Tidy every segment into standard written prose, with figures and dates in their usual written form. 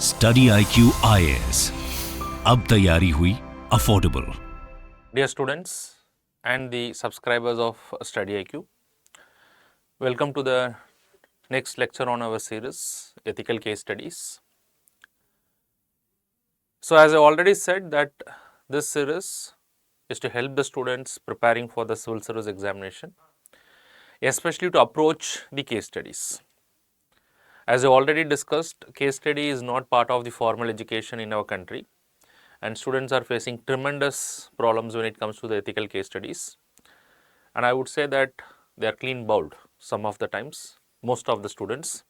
Study IQ IAS, अब तैयारी हुई affordable. Dear students and the subscribers of StudyIQ, welcome to the next lecture on our series Ethical Case Studies. So, as I already said that this series is to help the students preparing for the civil service examination, especially to approach the case studies. As I already discussed, case study is not part of the formal education in our country, and students are facing tremendous problems when it comes to the ethical case studies. And I would say that they are clean bowled some of the times, most of the students,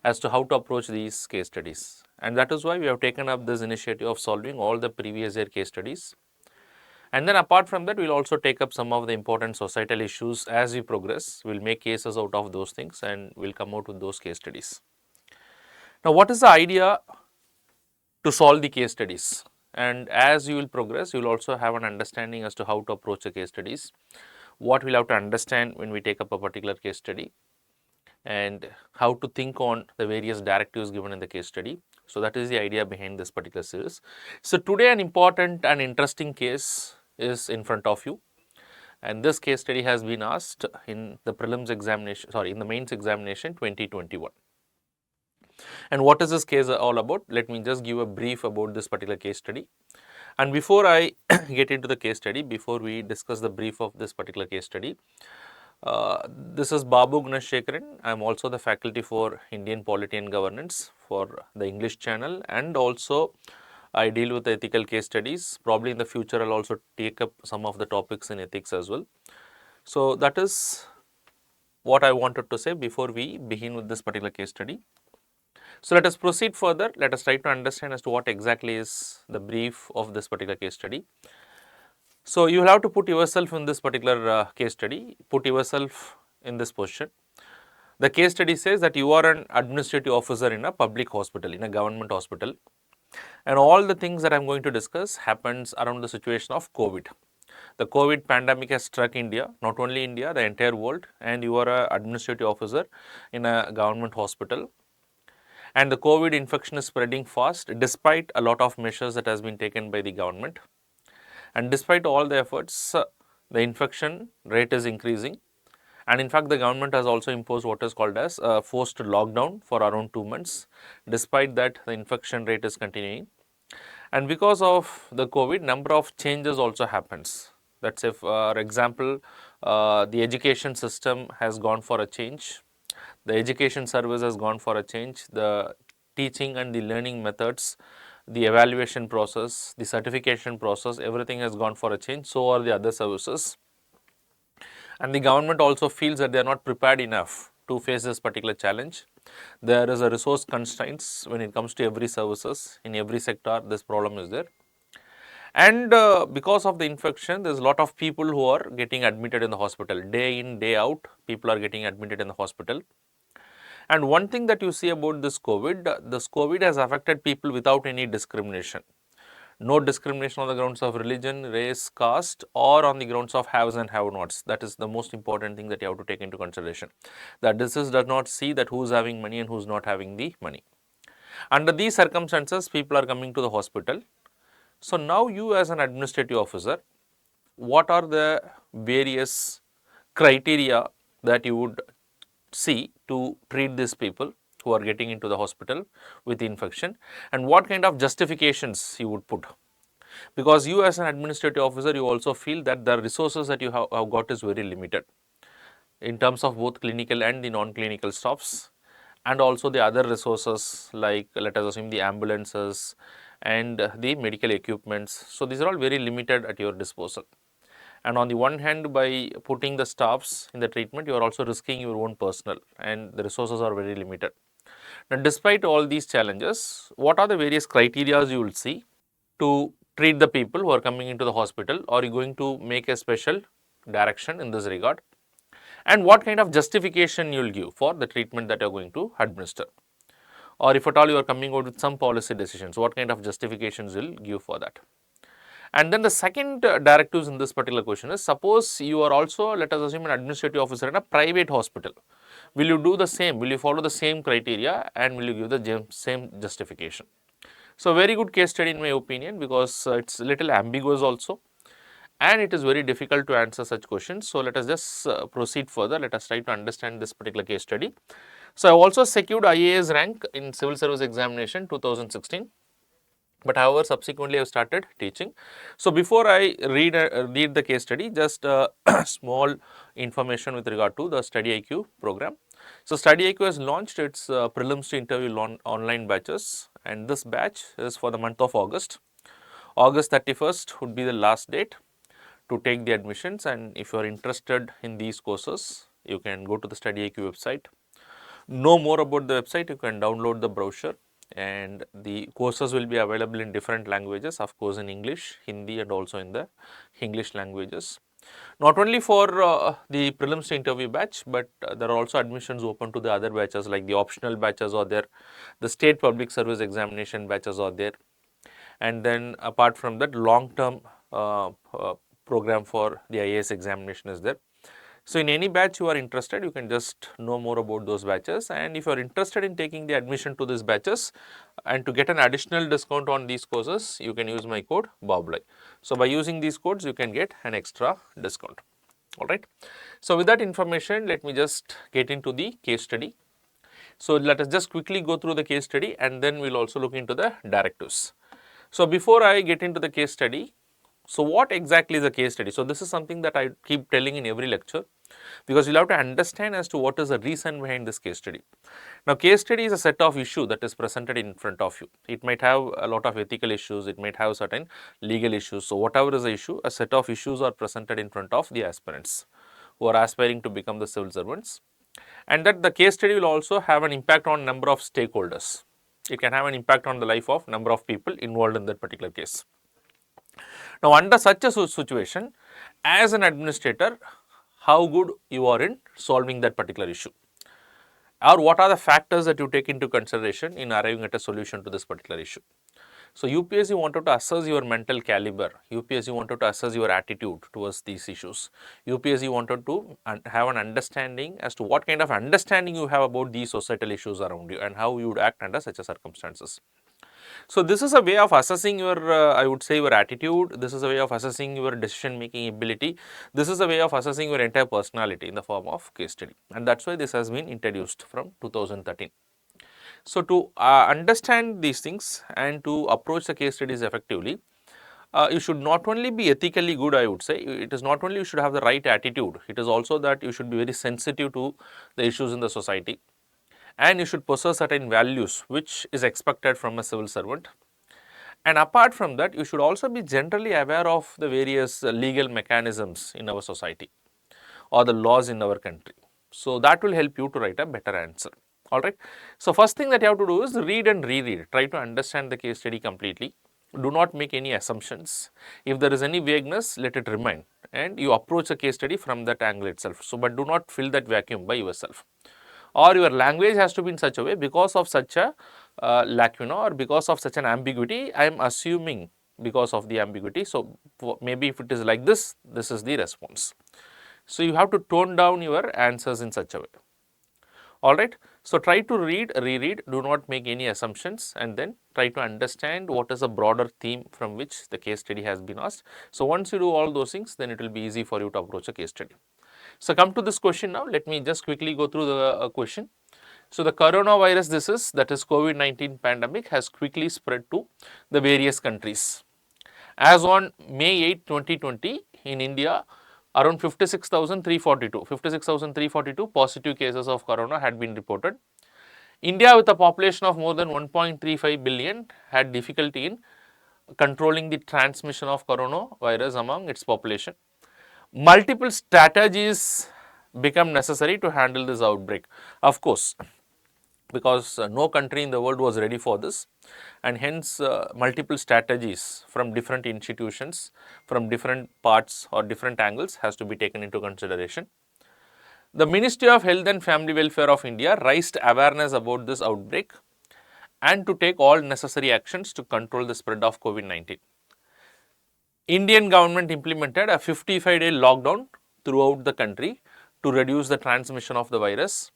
as to how to approach these case studies. And that is why we have taken up this initiative of solving all the previous year case studies. And then apart from that, we will also take up some of the important societal issues as we progress. We will make cases out of those things and we will come out with those case studies. Now, what is the idea to solve the case studies? And as you will progress, you will also have an understanding as to how to approach the case studies, what we will have to understand when we take up a particular case study, and how to think on the various directives given in the case study. So, that is the idea behind this particular series. So, today an important and interesting case is in front of you, and this case study has been asked in the prelims examination, in the mains examination 2021. And what is this case all about? Let me just give a brief about this particular case study. And before I get into the case study, before we discuss the brief of this particular case study, this is Babu Gunashekaran. I am also the faculty for Indian Polity and Governance for the English channel, and also I deal with ethical case studies. Probably in the future I will also take up some of the topics in ethics as well. So, that is what I wanted to say before we begin with this particular case study. So, let us proceed further. Let us try to understand as to what exactly is the brief of this particular case study. So, you will have to put yourself in this particular case study, put yourself in this position. The case study says that you are an administrative officer in a public hospital, in a government hospital, and all the things that I am going to discuss happens around the situation of COVID. The COVID pandemic has struck India, not only India, the entire world, and you are an administrative officer in a government hospital. And the COVID infection is spreading fast despite a lot of measures that has been taken by the government. And despite all the efforts, the infection rate is increasing. And in fact, the government has also imposed what is called as a forced lockdown for around 2 months. Despite that, the infection rate is continuing. And because of the COVID, number of changes also happens. That's if, for example, the education system has gone for a change. The education service has gone for a change. The teaching and the learning methods, the evaluation process, the certification process, everything has gone for a change. So are the other services. And the government also feels that they are not prepared enough to face this particular challenge. There is a resource constraints when it comes to every services. In every sector, this problem is there. And because of the infection, there is a lot of people who are getting admitted in the hospital. Day in, day out, people are getting admitted in the hospital. And one thing that you see about this COVID has affected people without any discrimination. No discrimination on the grounds of religion, race, caste, or on the grounds of haves and have-nots. That is the most important thing that you have to take into consideration. That disease does not see that who is having money and who is not having the money. Under these circumstances, people are coming to the hospital. So, now you as an administrative officer, what are the various criteria that you would see to treat these people who are getting into the hospital with infection, and what kind of justifications you would put? Because you as an administrative officer, you also feel that the resources that you have got is very limited in terms of both clinical and the non-clinical staffs, and also the other resources like, let us assume, the ambulances and the medical equipments. So, these are all very limited at your disposal. And on the one hand, by putting the staffs in the treatment, you are also risking your own personnel, and the resources are very limited. Now, despite all these challenges, what are the various criteria you will see to treat the people who are coming into the hospital? Are you going to make a special direction in this regard? And what kind of justification you will give for the treatment that you are going to administer? Or if at all you are coming out with some policy decisions, what kind of justifications you will give for that? And then the second directives in this particular question is, suppose you are also, let us assume, an administrative officer in a private hospital Will you do the same? Will you follow the same criteria and will you give the same justification? So, very good case study in my opinion, because it's a little ambiguous also and it is very difficult to answer such questions. So, let us just proceed further. Let us try to understand this particular case study. So, I also secured IAS rank in civil service examination 2016. But however, subsequently I have started teaching. So, before I read the case study, just small information with regard to the StudyIQ program. So, StudyIQ has launched its prelims to interview online batches, and this batch is for the month of August. August 31st would be the last date to take the admissions, and if you are interested in these courses, you can go to the StudyIQ website. Know more about the website, you can download the brochure, and the courses will be available in different languages, of course in English, Hindi and also in the English languages. Not only for the prelims to interview batch, but there are also admissions open to the other batches, like the optional batches are there, the state public service examination batches are there, and then apart from that, long term program for the IAS examination is there. So, in any batch you are interested, you can just know more about those batches, and if you are interested in taking the admission to these batches and to get an additional discount on these courses, you can use my code BOBLY. So, by using these codes, you can get an extra discount. Alright. So, with that information, let me just get into the case study. So, let us just quickly go through the case study and then we will also look into the directives. So, before I get into the case study, so what exactly is a case study? So, this is something that I keep telling in every lecture, because you will have to understand as to what is the reason behind this case study. Now, case study is a set of issues that is presented in front of you. It might have a lot of ethical issues, it might have certain legal issues. So, whatever is the issue, a set of issues are presented in front of the aspirants who are aspiring to become the civil servants, and that the case study will also have an impact on number of stakeholders. It can have an impact on the life of number of people involved in that particular case. Now, under such a situation, as an administrator, how good you are in solving that particular issue, or what are the factors that you take into consideration in arriving at a solution to this particular issue. So, UPSC wanted to assess your mental caliber, UPSC wanted to assess your attitude towards these issues, UPSC wanted to have an understanding as to what kind of understanding you have about these societal issues around you and how you would act under such a circumstances. So, this is a way of assessing your I would say your attitude, this is a way of assessing your decision making ability, this is a way of assessing your entire personality in the form of case study, and that is why this has been introduced from 2013. So, to understand these things and to approach the case studies effectively, you should not only be ethically good, I would say, it is not only you should have the right attitude, it is also that you should be very sensitive to the issues in the society, and you should possess certain values which is expected from a civil servant. And apart from that, you should also be generally aware of the various legal mechanisms in our society or the laws in our country. So, that will help you to write a better answer. Alright. So, first thing that you have to do is read and reread, try to understand the case study completely. Do not make any assumptions. If there is any vagueness, let it remain, and you approach the case study from that angle itself. So, but do not fill that vacuum by yourself, or your language has to be in such a way, because of such a lacuna or because of such an ambiguity, I am assuming because of the ambiguity. So, maybe if it is like this, this is the response. So, you have to tone down your answers in such a way. Alright. So, try to read, reread, do not make any assumptions, and then try to understand what is a broader theme from which the case study has been asked. So, once you do all those things, then it will be easy for you to approach a case study. So, come to this question now, let me just quickly go through the question. So, the coronavirus disease, that is COVID-19 pandemic, has quickly spread to the various countries. As on May 8, 2020, in India, around 56,342 positive cases of corona had been reported. India, with a population of more than 1.35 billion, had difficulty in controlling the transmission of coronavirus among its population. Multiple strategies become necessary to handle this outbreak. Of course, because no country in the world was ready for this, and hence multiple strategies from different institutions, from different parts or different angles has to be taken into consideration. The Ministry of Health and Family Welfare of India raised awareness about this outbreak and to take all necessary actions to control the spread of COVID-19. Indian government implemented a 55-day lockdown throughout the country to reduce the transmission of the virus.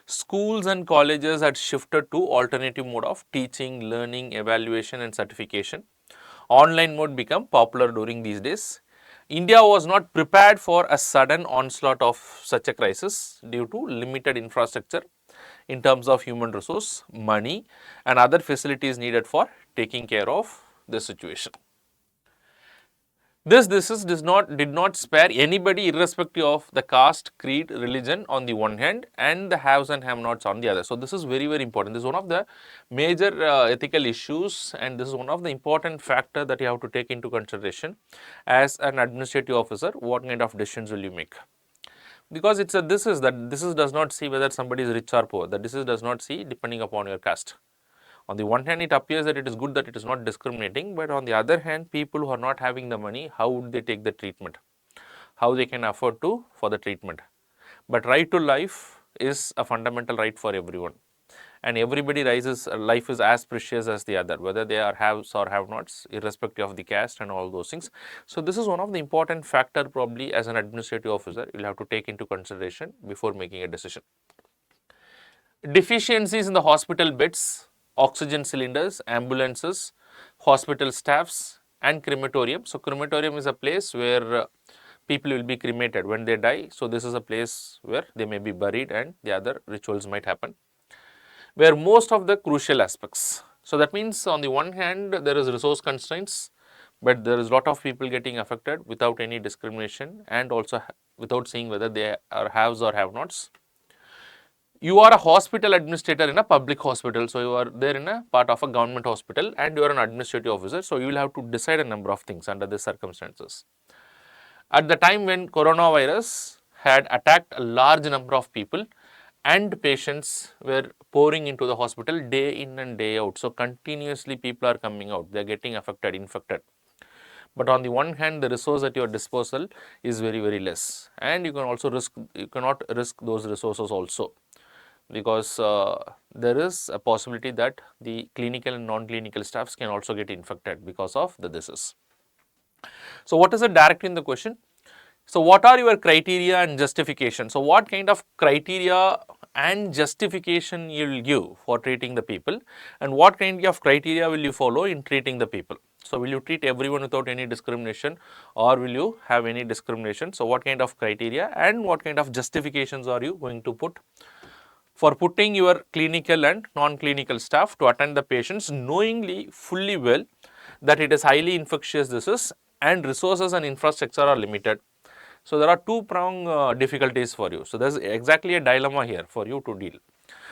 schools and colleges had shifted to alternative mode of teaching, learning, evaluation and certification. Online mode became popular during these days. India was not prepared for a sudden onslaught of such a crisis due to limited infrastructure in terms of human resource, money and other facilities needed for taking care of the situation. This did not spare anybody irrespective of the caste, creed, religion on the one hand and the haves and have-nots on the other. So, this is very, very important. This is one of the major ethical issues and this is one of the important factor that you have to take into consideration as an administrative officer. What kind of decisions will you make? Because it's a this is does not see whether somebody is rich or poor. The disease does not see depending upon your caste. On the one hand, it appears that it is good that it is not discriminating, but on the other hand, people who are not having the money, how would they take the treatment? How they can afford for the treatment? But right to life is a fundamental right for everyone, and everybody life is as precious as the other, whether they are haves or have-nots, irrespective of the caste and all those things. So this is one of the important factor probably as an administrative officer you will have to take into consideration before making a decision. Deficiencies in the hospital beds, oxygen cylinders, ambulances, hospital staffs and crematorium. So, crematorium is a place where people will be cremated when they die. So, this is a place where they may be buried and the other rituals might happen, where most of the crucial aspects. So, that means on the one hand there is resource constraints, but there is lot of people getting affected without any discrimination and also without seeing whether they are haves or have-nots. You are a hospital administrator in a public hospital. So, you are there in a part of a government hospital and you are an administrative officer. So, you will have to decide a number of things under these circumstances. At the time when coronavirus had attacked a large number of people and patients were pouring into the hospital day in and day out. So, continuously people are coming out, they are getting affected, infected. But on the one hand, the resource at your disposal is very, very less and you can also cannot risk those resources also, because there is a possibility that the clinical and non-clinical staffs can also get infected because of the disease. So, what is the directive in the question? So, what are your criteria and justification? So, what kind of criteria and justification you will give for treating the people and what kind of criteria will you follow in treating the people? So, will you treat everyone without any discrimination or will you have any discrimination? So, what kind of criteria and what kind of justifications are you going to put for putting your clinical and non-clinical staff to attend the patients knowingly fully well that it is highly infectious disease and resources and infrastructure are limited. So, there are two-prong difficulties for you. So, there is exactly a dilemma here for you to deal.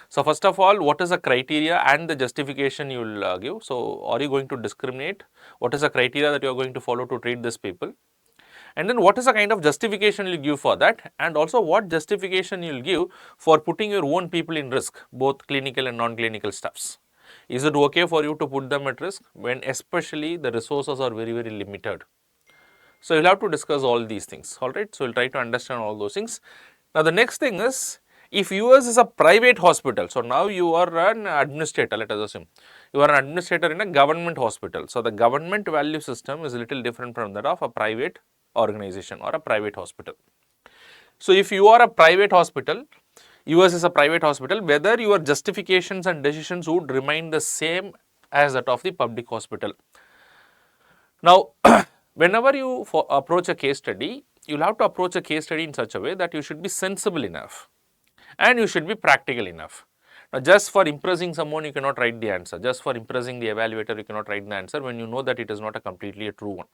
So, first of all, what is the criteria and the justification you will give? So, are you going to discriminate? What is the criteria that you are going to follow to treat these people? And then what is the kind of justification you will give for that, and also what justification you will give for putting your own people in risk, both clinical and non-clinical staffs. Is it okay for you to put them at risk when especially the resources are very, very limited? So, you will have to discuss all these things, alright. So, we will try to understand all those things. Now, the next thing is, if yours is a private hospital, so now you are an administrator, let us assume, you are an administrator in a government hospital. So, the government value system is a little different from that of a private organization or a private hospital. So, if you are a private hospital, yours is a private hospital, whether your justifications and decisions would remain the same as that of the public hospital. Now, whenever you approach a case study, you will have to approach a case study in such a way that you should be sensible enough and you should be practical enough. Now, just for impressing someone, you cannot write the answer. Just for impressing the evaluator, you cannot write the answer when you know that it is not a completely a true one.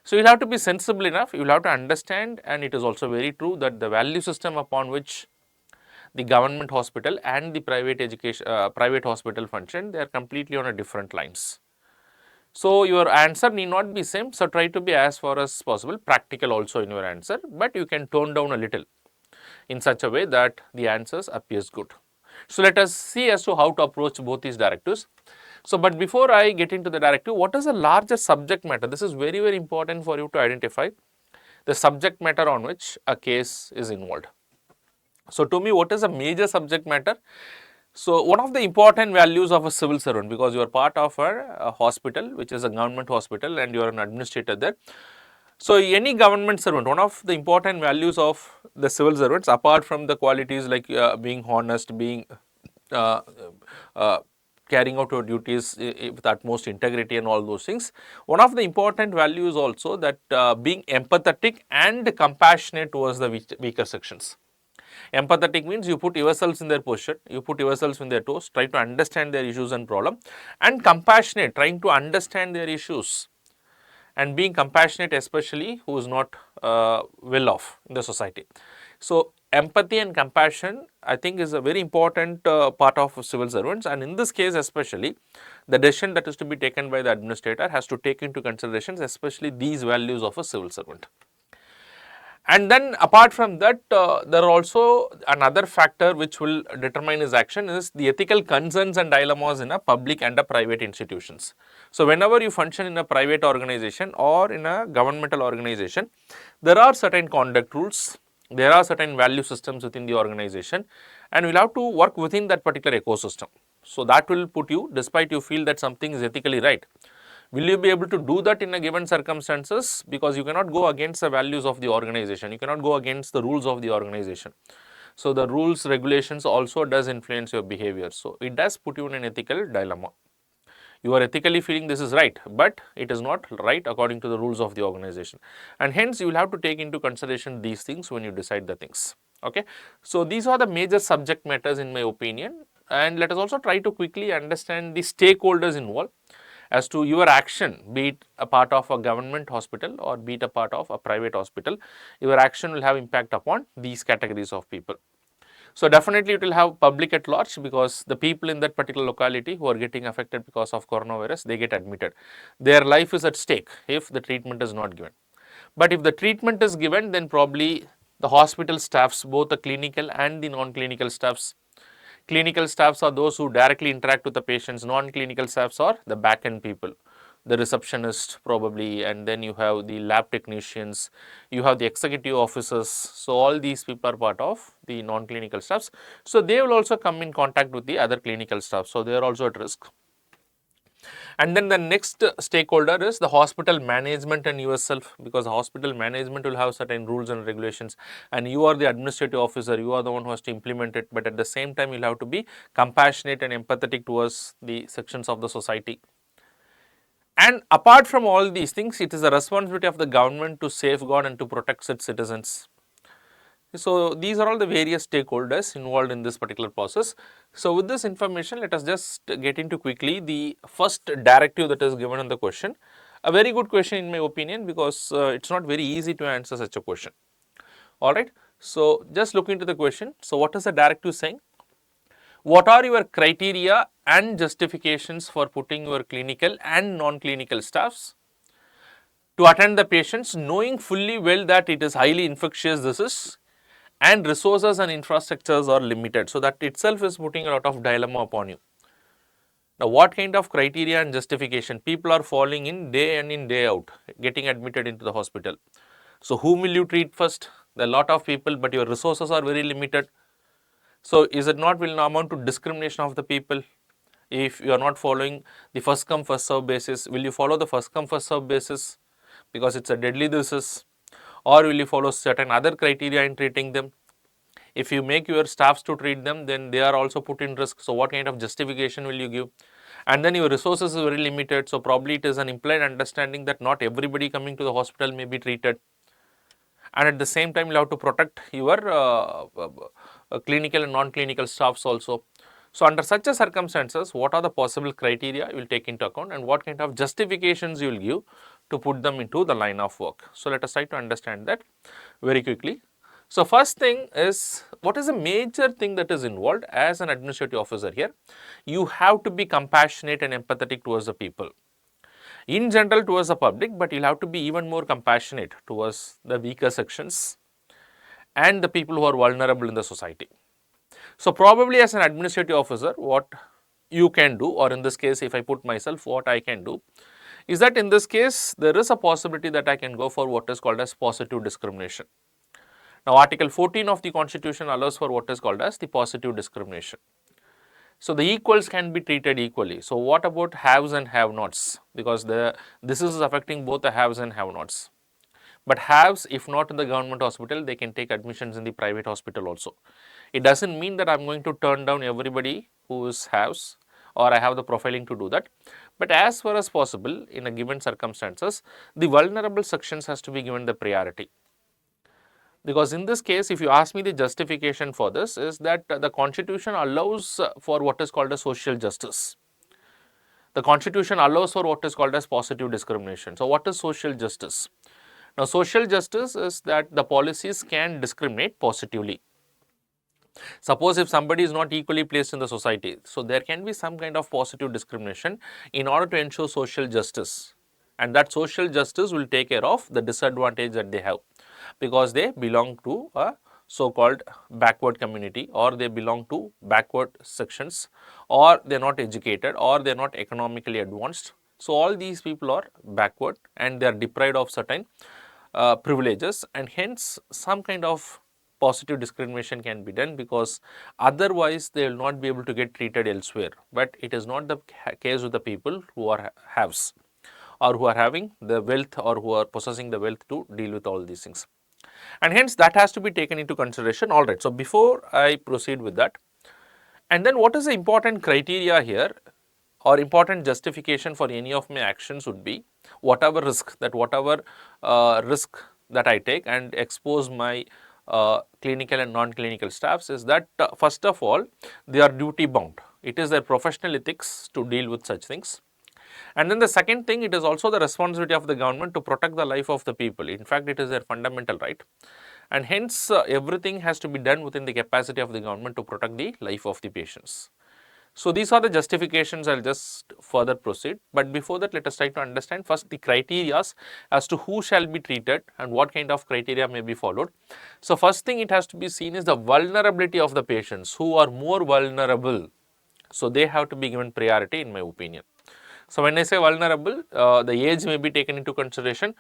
So, you will have to be sensible enough, you will have to understand, and it is also very true that the value system upon which the government hospital and the private hospital function, they are completely on a different lines. So, your answer need not be same. So, try to be as far as possible practical also in your answer, but you can tone down a little in such a way that the answers appears good. So, let us see as to how to approach both these directives. So, but before I get into the directive, what is the larger subject matter? This is very, very important for you to identify the subject matter on which a case is involved. So, to me, what is a major subject matter? So, one of the important values of a civil servant, because you are part of a hospital which is a government hospital and you are an administrator there, So, any government servant, one of the important values of the civil servants, apart from the qualities like being honest, being uh, uh, carrying out your duties with utmost integrity and all those things, one of the important values also that being empathetic and compassionate towards the weaker sections. Empathetic means you put yourselves in their position, you put yourselves in their toes, try to understand their issues and problem, and compassionate, trying to understand their issues and being compassionate, especially who is not well off in the society. So, empathy and compassion I think is a very important part of civil servants, and in this case especially the decision that is to be taken by the administrator has to take into considerations especially these values of a civil servant. And then apart from that, there are also another factor which will determine his action is the ethical concerns and dilemmas in a public and a private institutions. So, whenever you function in a private organization or in a governmental organization, there are certain conduct rules, there are certain value systems within the organization, and you will have to work within that particular ecosystem. So, that will put you, despite you feel that something is ethically right, will you be able to do that in a given circumstances, because you cannot go against the values of the organization, you cannot go against the rules of the organization. So, the rules regulations also does influence your behavior. So, it does put you in an ethical dilemma. You are ethically feeling this is right, but it is not right according to the rules of the organization, and hence you will have to take into consideration these things when you decide the things. Okay. So, these are the major subject matters in my opinion, and let us also try to quickly understand the stakeholders involved as to your action, be it a part of a government hospital or be it a part of a private hospital, your action will have impact upon these categories of people. So, definitely it will have public at large, because the people in that particular locality who are getting affected because of coronavirus, they get admitted. Their life is at stake if the treatment is not given. But if the treatment is given, then probably the hospital staffs, both the clinical and the non-clinical staffs. Clinical staffs are those who directly interact with the patients, non-clinical staffs are the back-end people, the receptionist probably, and then you have the lab technicians, you have the executive officers. So, all these people are part of the non-clinical staffs. So, they will also come in contact with the other clinical staff. So, they are also at risk. And then the next stakeholder is the hospital management and yourself, because hospital management will have certain rules and regulations, and you are the administrative officer, you are the one who has to implement it, but at the same time you will have to be compassionate and empathetic towards the sections of the society. And apart from all these things, it is the responsibility of the government to safeguard and to protect its citizens. So, these are all the various stakeholders involved in this particular process. So, with this information, let us just get into quickly the first directive that is given in the question. A very good question in my opinion, because it is not very easy to answer such a question. Alright. So, just look into the question. So, what is the directive saying? What are your criteria and justifications for putting your clinical and non-clinical staffs to attend the patients, knowing fully well that it is highly infectious disease and resources and infrastructures are limited. So, that itself is putting a lot of dilemma upon you. Now, what kind of criteria and justification people are falling in day in day out, getting admitted into the hospital. So, whom will you treat first? There are a lot of people, but your resources are very limited. So, is it not will amount to discrimination of the people? If you are not following the first come first serve basis, will you follow the first come first serve basis because it is a deadly disease, or will you follow certain other criteria in treating them? If you make your staffs to treat them, then they are also put in risk. So, what kind of justification will you give? And then your resources is very limited. So, probably it is an implied understanding that not everybody coming to the hospital may be treated, and at the same time you have to protect your clinical and non-clinical staffs also. So, under such a circumstances, what are the possible criteria you will take into account, and what kind of justifications you will give to put them into the line of work. So, let us try to understand that very quickly. So, first thing is, what is a major thing that is involved as an administrative officer here? You have to be compassionate and empathetic towards the people. In general towards the public, but you will have to be even more compassionate towards the weaker sections and the people who are vulnerable in the society. So, probably as an administrative officer, what you can do, or in this case if I put myself, what I can do is that in this case there is a possibility that I can go for what is called as positive discrimination. Now, Article 14 of the Constitution allows for what is called as the positive discrimination. So, the equals can be treated equally. So, what about haves and have-nots? Because this is affecting both the haves and have-nots. but haves, if not in the government hospital, they can take admissions in the private hospital also. It does not mean that I am going to turn down everybody who is haves, or I have the profiling to do that, but as far as possible in a given circumstances, the vulnerable sections has to be given the priority. Because in this case, if you ask me, the justification for this is that the constitution allows for what is called a social justice. The constitution allows for what is called as positive discrimination. So, what is social justice? Now, social justice is that the policies can discriminate positively. Suppose if somebody is not equally placed in the society, so there can be some kind of positive discrimination in order to ensure social justice, and that social justice will take care of the disadvantage that they have because they belong to a so called backward community, or they belong to backward sections, or they are not educated, or they are not economically advanced. So, all these people are backward and they are deprived of certain privileges, and hence some kind of positive discrimination can be done, because otherwise they will not be able to get treated elsewhere. But it is not the case with the people who are haves, or who are having the wealth, or who are possessing the wealth to deal with all these things, and hence that has to be taken into consideration. All right. So, before I proceed with that, and then what is the important criteria here, or important justification for any of my actions would be whatever risk that I take and expose my clinical and non-clinical staffs, is that first of all they are duty bound. It is their professional ethics to deal with such things. And then the second thing, it is also the responsibility of the government to protect the life of the people. In fact, it is their fundamental right, and hence everything has to be done within the capacity of the government to protect the life of the patients. So, these are the justifications. I will just further proceed, but before that let us try to understand first the criteria as to who shall be treated and what kind of criteria may be followed. So, first thing it has to be seen is the vulnerability of the patients who are more vulnerable. So, they have to be given priority in my opinion. So, when I say vulnerable, the age may be taken into consideration,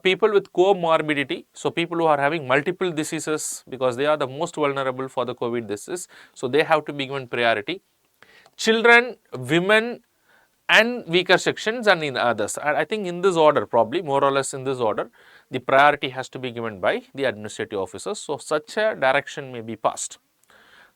people with comorbidity, so people who are having multiple diseases, because they are the most vulnerable for the COVID disease, so they have to be given priority. Children, women and weaker sections, and in others. I think in this order, probably more or less in this order, the priority has to be given by the administrative officers. So, such a direction may be passed,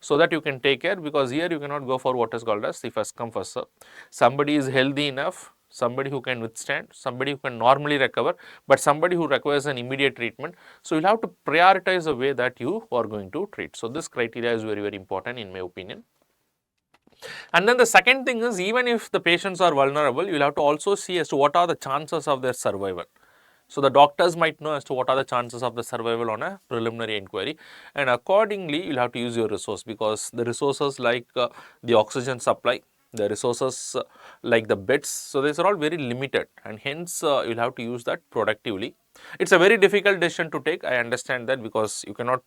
so that you can take care, because here you cannot go for what is called as the first come first serve. Somebody is healthy enough, somebody who can withstand, somebody who can normally recover, but somebody who requires an immediate treatment. So, you will have to prioritize the way that you are going to treat. So, this criteria is very, very important in my opinion. And then the second thing is, even if the patients are vulnerable, you will have to also see as to what are the chances of their survival. So, the doctors might know as to what are the chances of the survival on a preliminary inquiry, and accordingly you will have to use your resource, because the resources like the oxygen supply, the resources like the beds, so these are all very limited, and hence you will have to use that productively. It is a very difficult decision to take, I understand that, because you cannot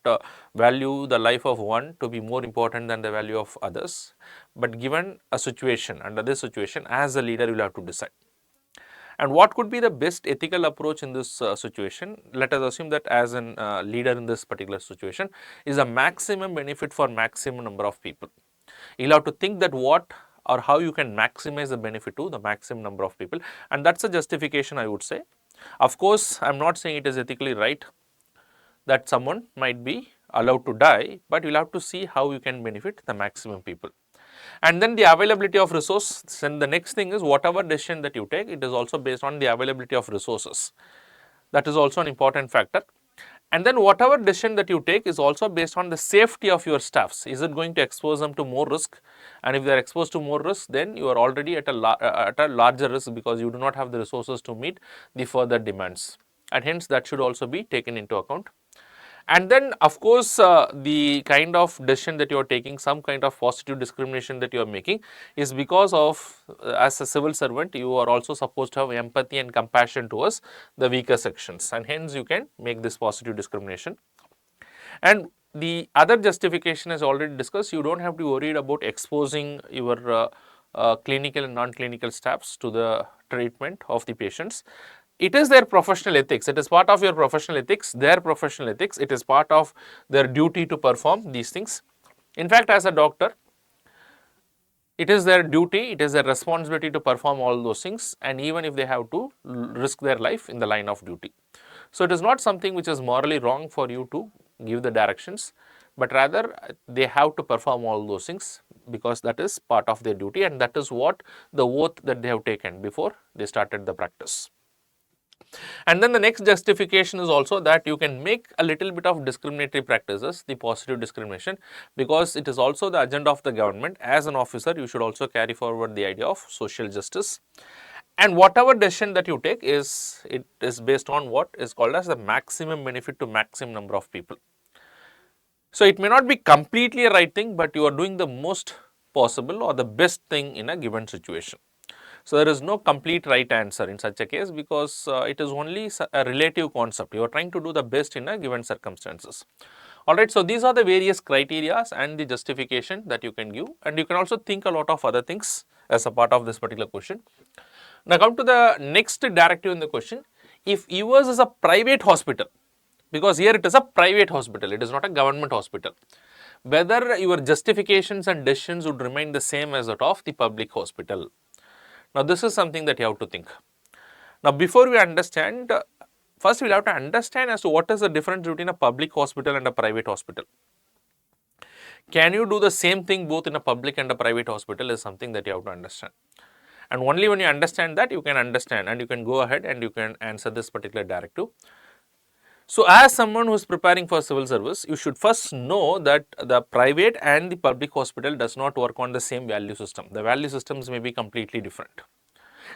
value the life of one to be more important than the value of others, but given a situation, under this situation, as a leader you will have to decide. And what could be the best ethical approach in this situation? Let us assume that as a leader in this particular situation is a maximum benefit for maximum number of people. You will have to think that what or how you can maximize the benefit to the maximum number of people, and that is a justification I would say. Of course, I am not saying it is ethically right that someone might be allowed to die, but you will have to see how you can benefit the maximum people. And then the availability of resource, then the next thing is whatever decision that you take, it is also based on the availability of resources. That is also an important factor. And then whatever decision that you take is also based on the safety of your staffs. Is it going to expose them to more risk? And if they are exposed to more risk, then you are already at a larger risk, because you do not have the resources to meet the further demands. And hence that should also be taken into account. And then of course, the kind of decision that you are taking, some kind of positive discrimination that you are making, is because of as a civil servant you are also supposed to have empathy and compassion towards the weaker sections, and hence you can make this positive discrimination. And the other justification is already discussed, you do not have to be worried about exposing your clinical and non-clinical staffs to the treatment of the patients. It is their professional ethics, it is part of your professional ethics, their professional ethics, it is part of their duty to perform these things. In fact, as a doctor, it is their duty, it is their responsibility to perform all those things, and even if they have to risk their life in the line of duty. So, it is not something which is morally wrong for you to give the directions, but rather they have to perform all those things because that is part of their duty, and that is what the oath that they have taken before they started the practice. And then the next justification is also that you can make a little bit of discriminatory practices, the positive discrimination, because it is also the agenda of the government. As an officer, you should also carry forward the idea of social justice. And whatever decision that you take it is based on what is called as the maximum benefit to maximum number of people. So, it may not be completely a right thing, but you are doing the most possible or the best thing in a given situation. So, there is no complete right answer in such a case because it is only a relative concept. You are trying to do the best in a given circumstances. Alright, so these are the various criteria and the justification that you can give, and you can also think a lot of other things as a part of this particular question. Now, come to the next directive in the question. If yours is a private hospital, because here it is a private hospital, it is not a government hospital, whether your justifications and decisions would remain the same as that of the public hospital. Now, this is something that you have to think. Now, before we understand, first we will have to understand as to what is the difference between a public hospital and a private hospital. Can you do the same thing both in a public and a private hospital is something that you have to understand. And only when you understand that, you can understand and you can go ahead and you can answer this particular directive. So, as someone who is preparing for civil service, you should first know that the private and the public hospital does not work on the same value system. The value systems may be completely different.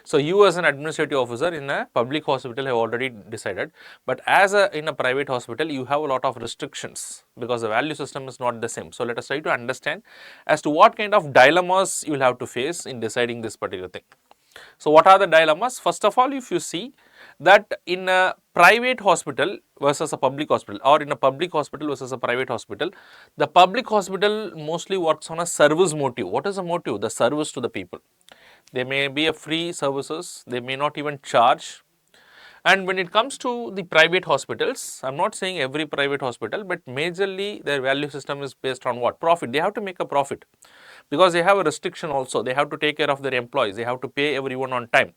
So, you as an administrative officer in a public hospital have already decided, but as in a private hospital, you have a lot of restrictions because the value system is not the same. So, let us try to understand as to what kind of dilemmas you will have to face in deciding this particular thing. So, what are the dilemmas? First of all, if you see that in a private hospital versus a public hospital, or in a public hospital versus a private hospital, the public hospital mostly works on a service motive. What is the motive? The service to the people. They may be a free services, they may not even charge. And when it comes to the private hospitals, I am not saying every private hospital, but majorly their value system is based on what? Profit. They have to make a profit because they have a restriction also. They have to take care of their employees, they have to pay everyone on time.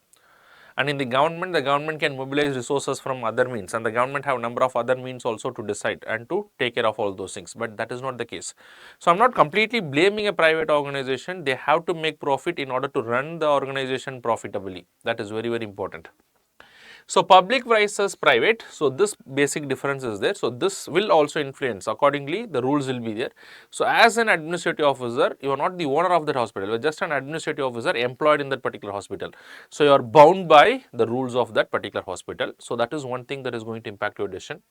And in the government can mobilize resources from other means, and the government have a number of other means also to decide and to take care of all those things, but that is not the case. So, I am not completely blaming a private organization. They have to make profit in order to run the organization profitably. That is very, very important. So, public versus private, so this basic difference is there. So, this will also influence accordingly, the rules will be there. So, as an administrative officer, you are not the owner of that hospital, you are just an administrative officer employed in that particular hospital. So, you are bound by the rules of that particular hospital. So, that is one thing that is going to impact your decision.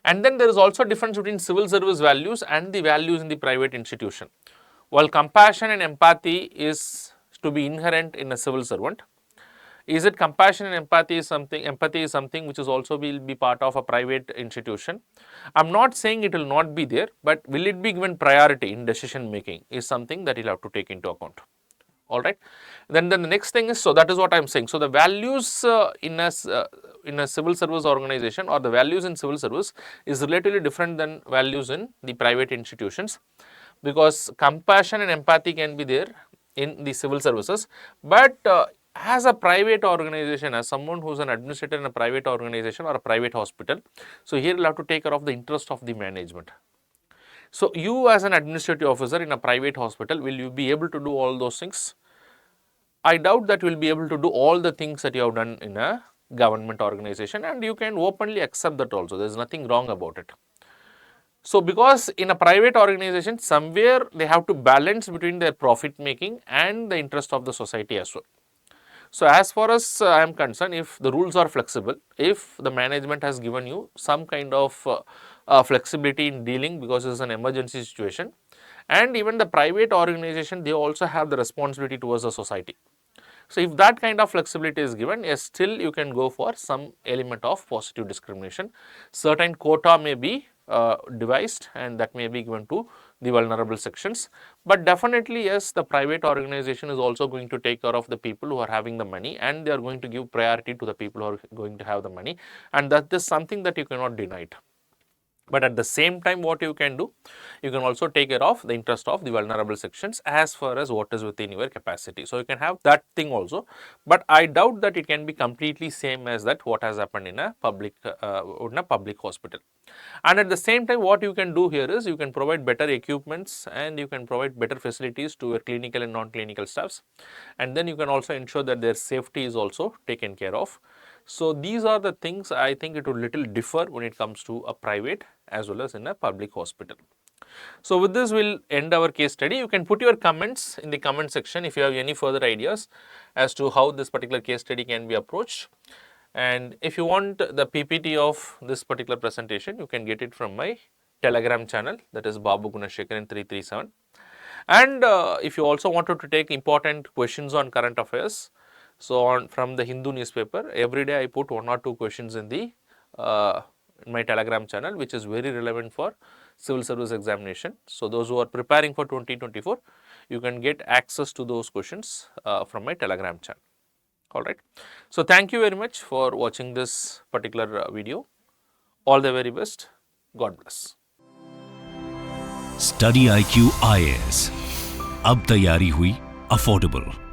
And then there is also a difference between civil service values and the values in the private institution. While compassion and empathy is to be inherent in a civil servant, is it compassion and empathy is something which is also will be part of a private institution? I am not saying it will not be there, but will it be given priority in decision making is something that you will have to take into account. Alright. Then the next thing is, so that is what I am saying. So, the values in a civil service organization or the values in civil service is relatively different than values in the private institutions, because compassion and empathy can be there in the civil services, but as a private organization, as someone who is an administrator in a private organization or a private hospital, so here you will have to take care of the interest of the management. So, you as an administrative officer in a private hospital, will you be able to do all those things? I doubt that you will be able to do all the things that you have done in a government organization, and you can openly accept that also, there is nothing wrong about it. So, because in a private organization, somewhere they have to balance between their profit making and the interest of the society as well. So, as far as I am concerned, if the rules are flexible, if the management has given you some kind of flexibility in dealing because it is an emergency situation, and even the private organization, they also have the responsibility towards the society. So, if that kind of flexibility is given, yes, still you can go for some element of positive discrimination. Certain quota may be devised and that may be given to the vulnerable sections, but definitely yes, the private organization is also going to take care of the people who are having the money, and they are going to give priority to the people who are going to have the money, and that is something that you cannot deny it. But at the same time, what you can do, you can also take care of the interest of the vulnerable sections as far as what is within your capacity. So, you can have that thing also, but I doubt that it can be completely same as that what has happened in a public hospital. And at the same time, what you can do here is you can provide better equipments and you can provide better facilities to your clinical and non-clinical staffs, and then you can also ensure that their safety is also taken care of. So, these are the things I think it will little differ when it comes to a private as well as in a public hospital. So, with this we will end our case study. You can put your comments in the comment section if you have any further ideas as to how this particular case study can be approached. And if you want the PPT of this particular presentation, you can get it from my Telegram channel, that is Babu Gunashekaran 337. And if you also wanted to take important questions on current affairs, so from the Hindu newspaper, every day I put 1 or 2 questions in the in my Telegram channel, which is very relevant for civil service examination. So, those who are preparing for 2024, you can get access to those questions from my Telegram channel. Alright. So, thank you very much for watching this particular video. All the very best. God bless. StudyIQ IAS, अब तैयारी हुई affordable.